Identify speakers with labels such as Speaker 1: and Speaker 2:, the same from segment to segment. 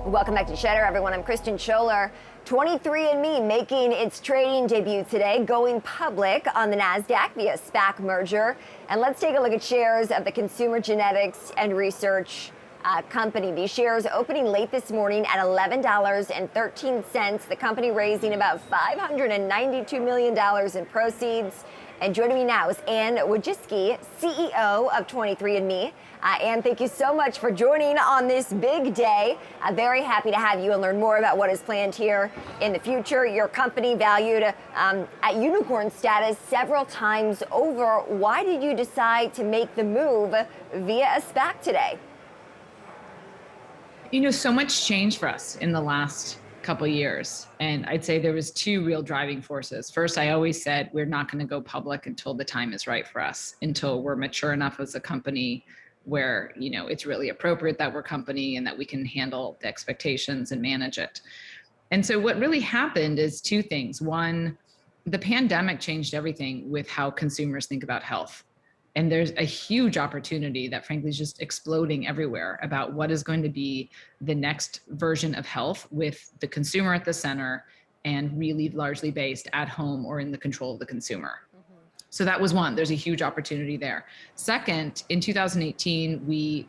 Speaker 1: Welcome back to Cheddar, everyone. I'm Kristen Scholler. 23andMe making its trading debut today, going public on the Nasdaq via SPAC merger. And let's take a look at shares of the consumer genetics and research company. These shares opening late this morning at $11.13. The company raising about $592 million in proceeds. And joining me now is Anne Wojcicki, CEO of 23andMe. Anne, thank you so much for joining on this big day. Very happy to have you and learn more about what is planned here in the future. Your company valued at unicorn status several times over. Why did you decide to make the move via a SPAC today?
Speaker 2: You know, so much changed for us in the last couple of years. And I'd say there was two real driving forces. First, I always said we're not going to go public until the time is right for us, until we're mature enough as a company where, you know, it's really appropriate that we're a company and that we can handle the expectations and manage it. And so what really happened is two things. One, the pandemic changed everything with how consumers think about health. And there's a huge opportunity that frankly is just exploding everywhere about what is going to be the next version of health with the consumer at the center and really largely based at home or in the control of the consumer. So that was one. There's a huge opportunity there. Second, in 2018, we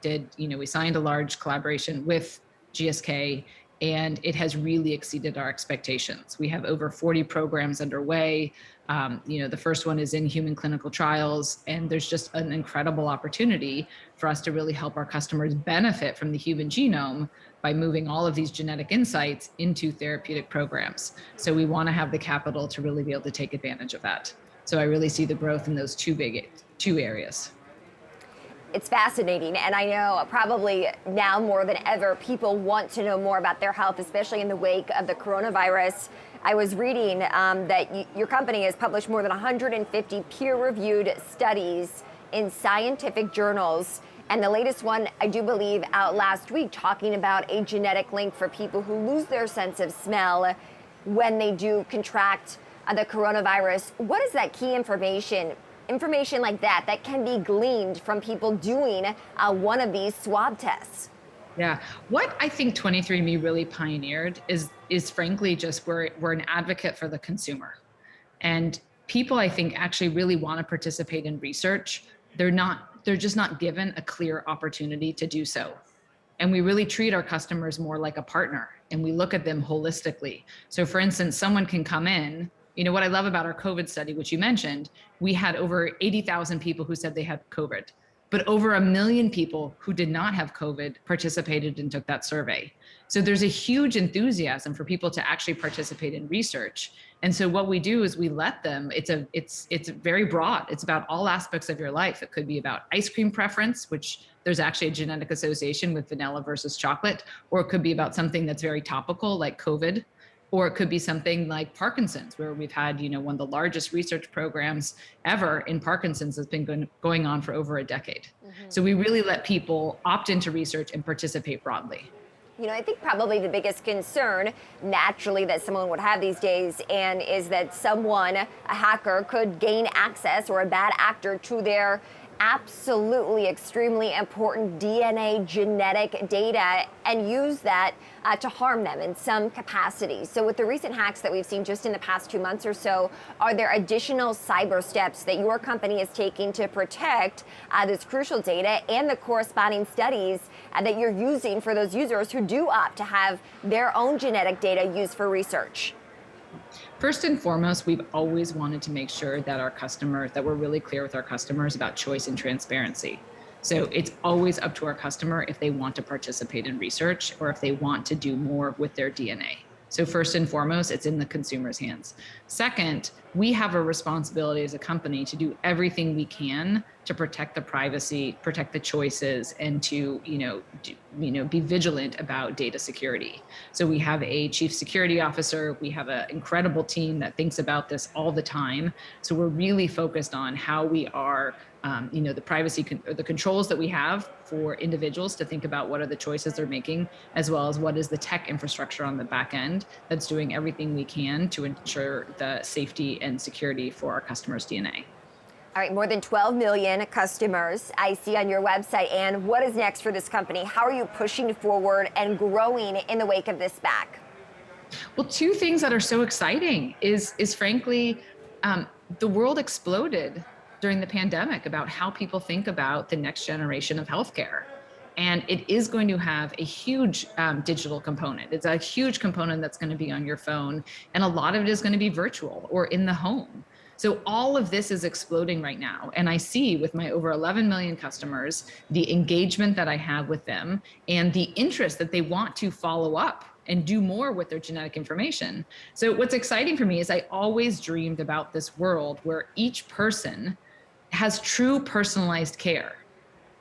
Speaker 2: signed a large collaboration with GSK, and it has really exceeded our expectations. We have over 40 programs underway. The first one is in human clinical trials, and there's just an incredible opportunity for us to really help our customers benefit from the human genome by moving all of these genetic insights into therapeutic programs. So we want to have the capital to really be able to take advantage of that. So I really see the growth in those two areas.
Speaker 1: It's fascinating, and I know probably now more than ever, people want to know more about their health, especially in the wake of the coronavirus. I was reading that your company has published more than 150 peer-reviewed studies in scientific journals, and the latest one, I do believe, out last week, talking about a genetic link for people who lose their sense of smell when they do contract the coronavirus. What is that key information like that can be gleaned from people doing one of these swab tests?
Speaker 2: Yeah, what I think 23andMe really pioneered is frankly just we're an advocate for the consumer. And people, I think, actually really want to participate in research. They're just not given a clear opportunity to do so. And we really treat our customers more like a partner, and we look at them holistically. So for instance, someone can come in. You know, what I love about our COVID study, which you mentioned, we had over 80,000 people who said they had COVID, but over 1 million people who did not have COVID participated and took that survey. So there's a huge enthusiasm for people to actually participate in research. And so what we do is we let them, it's very broad. It's about all aspects of your life. It could be about ice cream preference, which there's actually a genetic association with vanilla versus chocolate, or it could be about something that's very topical like COVID. Or it could be something like Parkinson's, where we've had, one of the largest research programs ever in Parkinson's that's been going on for over a decade. Mm-hmm. So we really let people opt into research and participate broadly.
Speaker 1: I think probably the biggest concern naturally that someone would have these days, and is that someone, a hacker, could gain access, or a bad actor, to their absolutely extremely important DNA genetic data and use that to harm them in some capacity. So with the recent hacks that we've seen just in the past 2 months or so, are there additional cyber steps that your company is taking to protect this crucial data and the corresponding studies that you're using for those users who do opt to have their own genetic data used for research?
Speaker 2: First and foremost, we've always wanted to make sure that we're really clear with our customers about choice and transparency. So it's always up to our customer if they want to participate in research or if they want to do more with their DNA. So first and foremost, it's in the consumer's hands. Second, we have a responsibility as a company to do everything we can to protect the privacy, protect the choices, and to be vigilant about data security. So we have a chief security officer. We have an incredible team that thinks about this all the time. So we're really focused on how we are, the privacy, the controls that we have for individuals to think about what are the choices they're making, as well as what is the tech infrastructure on the back end that's doing everything we can to ensure the safety and security for our customers' DNA.
Speaker 1: All right, more than 12 million customers I see on your website. Anne, what is next for this company? How are you pushing forward and growing in the wake of this SPAC?
Speaker 2: Well, two things that are so exciting is frankly, the world exploded during the pandemic about how people think about the next generation of healthcare. And it is going to have a huge digital component. It's a huge component that's going to be on your phone. And a lot of it is going to be virtual or in the home. So all of this is exploding right now. And I see with my over 11 million customers, the engagement that I have with them and the interest that they want to follow up and do more with their genetic information. So what's exciting for me is I always dreamed about this world where each person has true personalized care,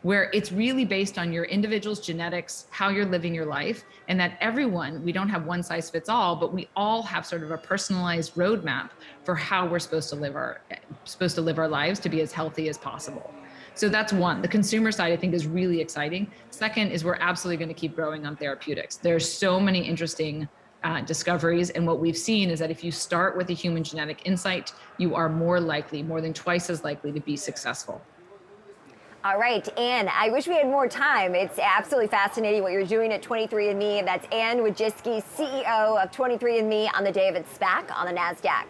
Speaker 2: where it's really based on your individual's genetics, how you're living your life, and that everyone, we don't have one size fits all, but we all have sort of a personalized roadmap for how we're supposed to live our lives to be as healthy as possible. So that's one. The consumer side, I think, is really exciting. Second is we're absolutely going to keep growing on therapeutics. There's so many interesting discoveries. And what we've seen is that if you start with a human genetic insight, you are more likely, more than twice as likely to be successful.
Speaker 1: All right, Anne, I wish we had more time. It's absolutely fascinating what you're doing at 23andMe. That's Anne Wojcicki, CEO of 23andMe on the day of its SPAC on the Nasdaq.